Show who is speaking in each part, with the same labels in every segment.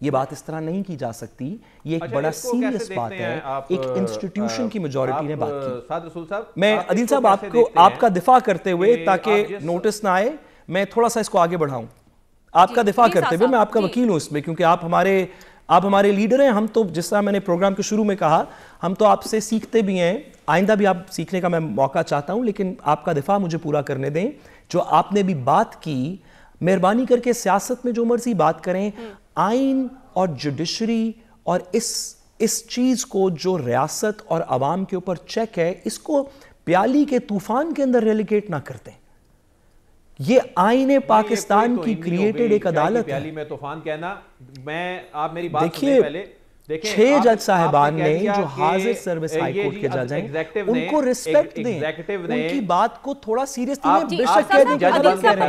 Speaker 1: یہ بات اس طرح نہیں کی جا سکتی. یہ ایک بڑا سیریس بات ہے, ایک انسٹیٹیوشن کی میجورٹی نے بات کی. میں عدیل صاحب آپ کا دفاع کرتے ہوئے, تاکہ نوٹس نہ آئے, میں تھوڑا سا اس کو آگے بڑھاؤں. آپ کا دفاع کرتے ہوئے, میں آپ کا وکیل ہوں اس میں, کیونکہ آپ ہمارے لیڈر ہیں. ہم تو جس طرح میں نے پروگرام کے شروع میں کہا, ہم تو آپ سے سیکھتے بھی ہیں, آئندہ بھی آپ سیکھنے کا میں موقع چاہتا ہوں, لیکن آپ کا دفاع مجھے پورا کرنے دیں. جو آپ نے بھی بات کی, مہربانی کر کے سیاست میں جو مرضی بات کریں, آئین اور جوڈیشری اور اس چیز کو جو ریاست اور عوام کے اوپر چیک ہے, اس کو پیالی کے طوفان کے اندر ریلیگیٹ نہ کرتے. یہ آئین پاکستان کی کریٹڈ ایک عدالت ہے.
Speaker 2: پیالی میں طوفان کہنا, آپ میری بات سنیں پہلے.
Speaker 1: 6 جج صاحبان نے جو حاضر سروس ہائی کورٹ کے جج ہیں, ان کو ریسپیکٹ دیں, ان کی بات کو تھوڑا سیریسلی میں بے شک کہہ دیں کہ غلط کہہ رہے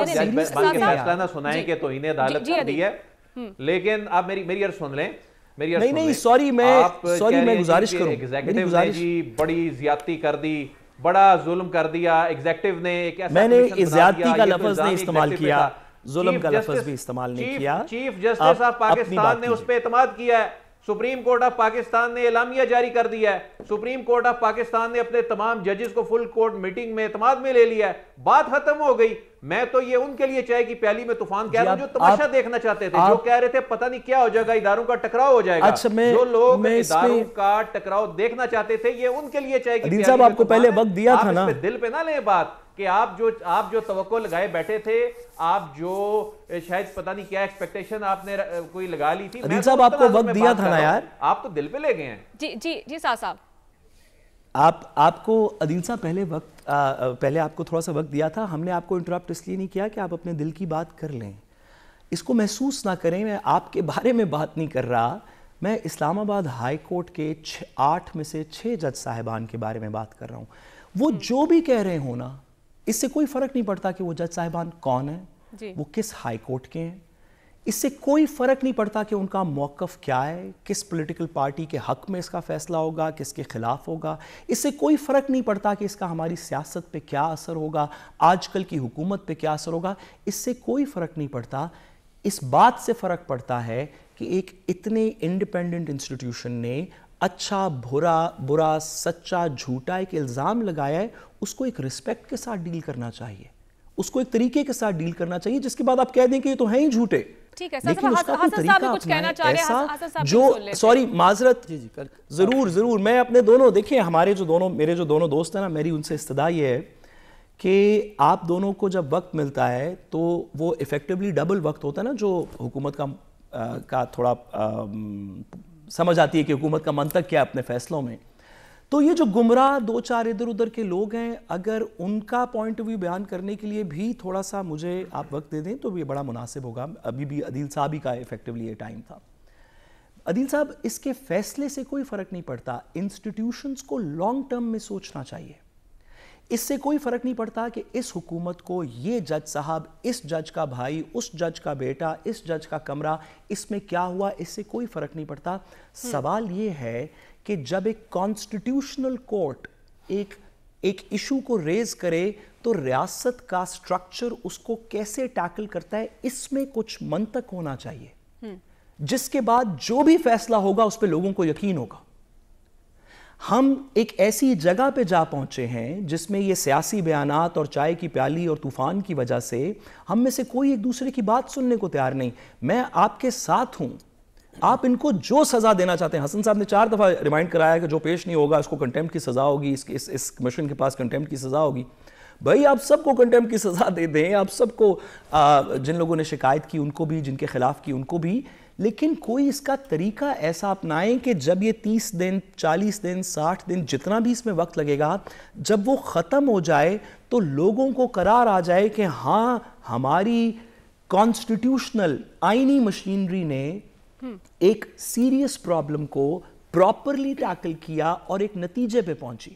Speaker 1: ہیں,
Speaker 2: فیصلہ نہ سنائیں کہ توہین عدالت کر دی ہے. لیکن آپ میری عرض سن لیں.
Speaker 1: نہیں, سوری میں گزارش کروں.
Speaker 2: ایگزیکٹو نے جی بڑی زیادتی کر دی, بڑا ظلم کر دیا ایگزیکٹو نے.
Speaker 1: میں نے زیادتی کا لفظ نہیں استعمال کیا, ظلم کا لفظ بھی استعمال نہیں کیا.
Speaker 2: چیف جسٹس آف پاکستان نے اس پہ اعتماد کیا ہے. سپریم کورٹ آف پاکستان نے اعلامیہ جاری کر دیا ہے. سپریم کورٹ آف پاکستان نے اپنے تمام ججز کو فل کورٹ میٹنگ میں اعتماد میں لے لیا ہے. بات ختم ہو گئی. میں تو یہ ان کے لیے چاہے کہ پیالی میں طوفان کہہ رہا ہوں, جو تماشا دیکھنا چاہتے تھے, جو کہہ رہے تھے پتہ نہیں کیا ہو جائے گا, اداروں کا ٹکراؤ ہو جائے گا. جو لوگ اداروں کا ٹکراؤ دیکھنا چاہتے تھے, یہ ان کے لیے چاہے کہ
Speaker 1: عدیل صاحب آپ کو پہلے وقت دیا تھا نا,
Speaker 2: آپ اس پہ دل پہ نہ لیں بات کہ آپ جو توقع لگائے بیٹھے تھے, آپ جو شاید پتہ نہیں کیا ایکسپیکٹیشن آپ نے کوئی لگا لی تھی.
Speaker 1: عدیل صاحب آپ کو وقت دیا تھا نا یار,
Speaker 2: آپ تو دل پہ لے گئے ہیں.
Speaker 3: جی صاحب
Speaker 1: آپ کو عدیل صاحب پہلے آپ کو تھوڑا سا وقت دیا تھا. ہم نے آپ کو انٹرپٹ اس لیے نہیں کیا کہ آپ اپنے دل کی بات کر لیں, اس کو محسوس نہ کریں. میں آپ کے بارے میں بات نہیں کر رہا, میں اسلام آباد ہائی کورٹ کے 8 میں سے 6 جج صاحبان کے بارے میں بات کر رہا ہوں. وہ جو بھی کہہ رہے ہوں نا, اس سے کوئی فرق نہیں پڑتا کہ وہ جج صاحبان کون ہیں, وہ کس ہائی کورٹ کے ہیں. اس سے کوئی فرق نہیں پڑتا کہ ان کا موقف کیا ہے, کس پولیٹیکل پارٹی کے حق میں اس کا فیصلہ ہوگا, کس کے خلاف ہوگا. اس سے کوئی فرق نہیں پڑتا کہ اس کا ہماری سیاست پہ کیا اثر ہوگا, آج کل کی حکومت پہ کیا اثر ہوگا. اس سے کوئی فرق نہیں پڑتا. اس بات سے فرق پڑتا ہے کہ ایک اتنے انڈیپینڈنٹ انسٹیٹیوشن نے اچھا برا سچا جھوٹا ایک الزام لگایا ہے, اس کو ایک رسپیکٹ کے ساتھ ڈیل کرنا چاہیے, اس کو ایک طریقے کے ساتھ ڈیل کرنا چاہیے, جس کے بعد آپ کہہ دیں کہ یہ تو ہیں ہی جھوٹے. لیکن اس کا کوئی طریقہ اپنائیں ایسا جو, سوری معذرت, ضرور میں اپنے دونوں, دیکھیں میرے جو دونوں دوست ہیں نا, میری ان سے استدعا یہ ہے کہ آپ دونوں کو جب وقت ملتا ہے تو وہ ایفیکٹولی ڈبل وقت ہوتا ہے نا, جو حکومت کا تھوڑا سمجھ آتی ہے کہ حکومت کا منطق کیا ہے اپنے فیصلوں میں. تو یہ جو گمراہ 2-4 ادھر ادھر کے لوگ ہیں, اگر ان کا پوائنٹ آف ویو بیان کرنے کے لیے بھی تھوڑا سا مجھے آپ وقت دے دیں تو یہ بڑا مناسب ہوگا. ابھی بھی عدیل صاحب ہی کا ایفیکٹولی یہ ٹائم تھا. عدیل صاحب, اس کے فیصلے سے کوئی فرق نہیں پڑتا, انسٹیٹیوشنز کو لانگ ٹرم میں سوچنا چاہیے. اس سے کوئی فرق نہیں پڑتا کہ اس حکومت کو یہ جج صاحب, اس جج کا بھائی, اس جج کا بیٹا, اس جج کا کمرہ, اس میں کیا ہوا, اس سے کوئی فرق نہیں پڑتا. سوال یہ ہے کہ جب ایک کانسٹیٹیوشنل کورٹ ایک ایشو کو ریز کرے تو ریاست کا سٹرکچر اس کو کیسے ٹیکل کرتا ہے, اس میں کچھ منطق ہونا چاہیے, جس کے بعد جو بھی فیصلہ ہوگا اس پہ لوگوں کو یقین ہوگا. ہم ایک ایسی جگہ پہ جا پہنچے ہیں جس میں یہ سیاسی بیانات اور چائے کی پیالی اور طوفان کی وجہ سے ہم میں سے کوئی ایک دوسرے کی بات سننے کو تیار نہیں. میں آپ کے ساتھ ہوں, آپ ان کو جو سزا دینا چاہتے ہیں. حسن صاحب نے 4 دفعہ ریمائنڈ کرایا کہ جو پیش نہیں ہوگا اس کو کنٹیمپٹ کی سزا ہوگی, اس کمیشن کے پاس کنٹیمپٹ کی سزا ہوگی. بھائی آپ سب کو کنٹیمپٹ کی سزا دے دیں, آپ سب کو, جن لوگوں نے شکایت کی ان کو بھی, جن کے خلاف کی ان کو بھی, لیکن کوئی اس کا طریقہ ایسا اپنائیں کہ جب یہ 30 دن 40 دن 60 دن جتنا بھی اس میں وقت لگے گا, جب وہ ختم ہو جائے تو لوگوں کو قرار آ جائے کہ ہاں ہماری کانسٹیٹیوشنل آئینی مشینری نے ایک سیریس پرابلم کو پراپرلی ٹیکل کیا اور ایک نتیجے پہ پہنچی.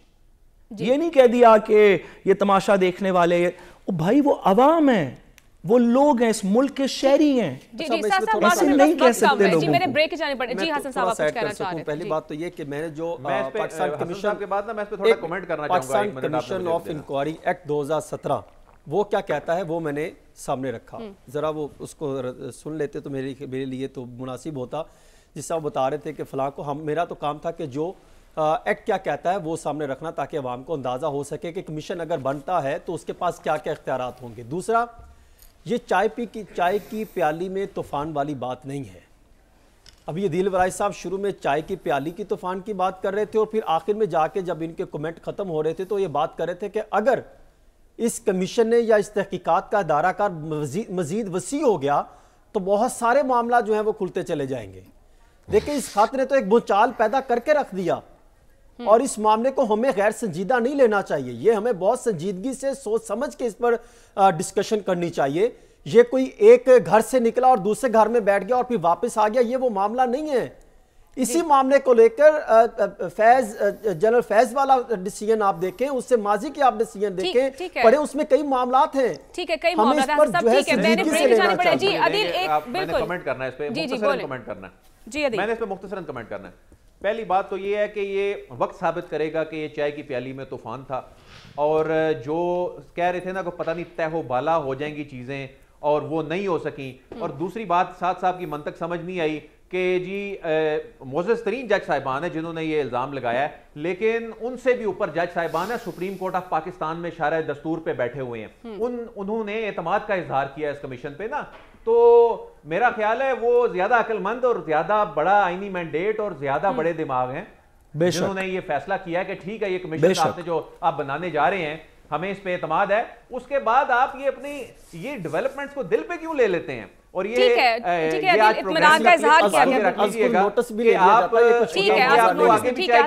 Speaker 1: یہ نہیں کہہ دیا کہ یہ تماشا دیکھنے والے, بھائی وہ عوام ہیں, وہ لوگ ہیں, اس ملک کے شہری ہیں.
Speaker 3: ایسے نہیں کہہ سکتے لوگوں کو. میرے بریک کے جانے پڑے. جی حسن صاحب آپ کچھ کہنا چاہ رہے ہیں.
Speaker 4: پہلی بات تو یہ کہ میں نے جو
Speaker 2: پاکستان کمیشن کے بعد نا میں اس پہ تھوڑا کمنٹ کرنا چاہوں گا.
Speaker 4: Pakistan commission of inquiry act 2017 وہ کیا کہتا ہے وہ میں نے سامنے رکھا. ذرا وہ اس کو سن لیتے تو میرے لیے تو مناسب ہوتا. جس طرح وہ بتا رہے تھے کہ فلاں کو میرا تو کام تھا کہ جو ایکٹ کیا کہتا ہے وہ سامنے رکھنا تاکہ عوام کو اندازہ ہو سکے کہ کمیشن اگر بنتا ہے تو اس کے پاس کیا کیا اختیارات ہوں گے. دوسرا, یہ چائے کی پیالی میں طوفان والی بات نہیں ہے. ابھی عدیل ورائی صاحب شروع میں چائے کی پیالی کی طوفان کی بات کر رہے تھے اور پھر آخر میں جا کے جب ان کے کمنٹ ختم ہو رہے تھے تو یہ بات کر رہے تھے کہ اگر اس کمیشن نے یا اس تحقیقات کا دائرہ کار مزید وسیع ہو گیا تو بہت سارے معاملات جو ہیں وہ کھلتے چلے جائیں گے. دیکھیں اس خط نے تو ایک بھونچال پیدا کر کے رکھ دیا اور اس معاملے کو ہمیں غیر سنجیدہ نہیں لینا چاہیے. یہ ہمیں بہت سنجیدگی سے سوچ سمجھ کے اس پر ڈسکشن کرنی چاہیے. یہ کوئی ایک گھر سے نکلا اور دوسرے گھر میں بیٹھ گیا اور پھر واپس آ گیا, یہ وہ معاملہ نہیں ہے. اسی معاملے کو لے کر جنرل فیض والا ڈیسیژن آپ دیکھیں, اس سے ماضی کی آپ ڈیسیژن دیکھیں, پڑھیں اس میں کئی معاملات ہیں. ہمیں اس پر جو ہے سنجیدگی سے لینا چاہیے.
Speaker 2: میں نے کمنٹ کرنا ہے اس پہ, مختصراً کمنٹ کرنا ہے. میں نے اس پہ مختصراً کمنٹ کرنا ہے. پہلی بات تو یہ ہے کہ یہ وقت ثابت کرے گا کہ یہ چائے کی پیالی میں طوفان تھا, اور جو کہہ رہے تھے نا کہ پتہ نہیں تہ و بالا ہو جائیں گی چیزیں اور وہ نہیں ہو سکیں. اور دوسری بات ساتھ صاحب کی منطق سمجھ نہیں آئی کہ جی معزز ترین جج صاحبان ہیں جنہوں نے یہ الزام لگایا ہے, لیکن ان سے بھی اوپر جج صاحبان ہیں سپریم کورٹ آف پاکستان میں شارع دستور پہ بیٹھے ہوئے ہیں. انہوں نے اعتماد کا اظہار کیا اس کمیشن پہ نا, تو میرا خیال ہے وہ زیادہ عقل مند اور زیادہ بڑا آئینی مینڈیٹ اور زیادہ بڑے دماغ ہیں جنہوں نے یہ فیصلہ کیا ہے کہ ٹھیک ہے یہ کمیشن آپ نے جو آپ بنانے جا رہے ہیں ہمیں اس پہ اعتماد ہے. اس کے بعد آپ یہ اپنی یہ ڈیولپمنٹس کو دل پہ کیوں لے لیتے ہیں؟ اور یہ
Speaker 3: اطمینان کا اظہار کیا گیا,
Speaker 4: نوٹس بھی لے لیا جاتا ہے.
Speaker 3: ٹھیک ہے,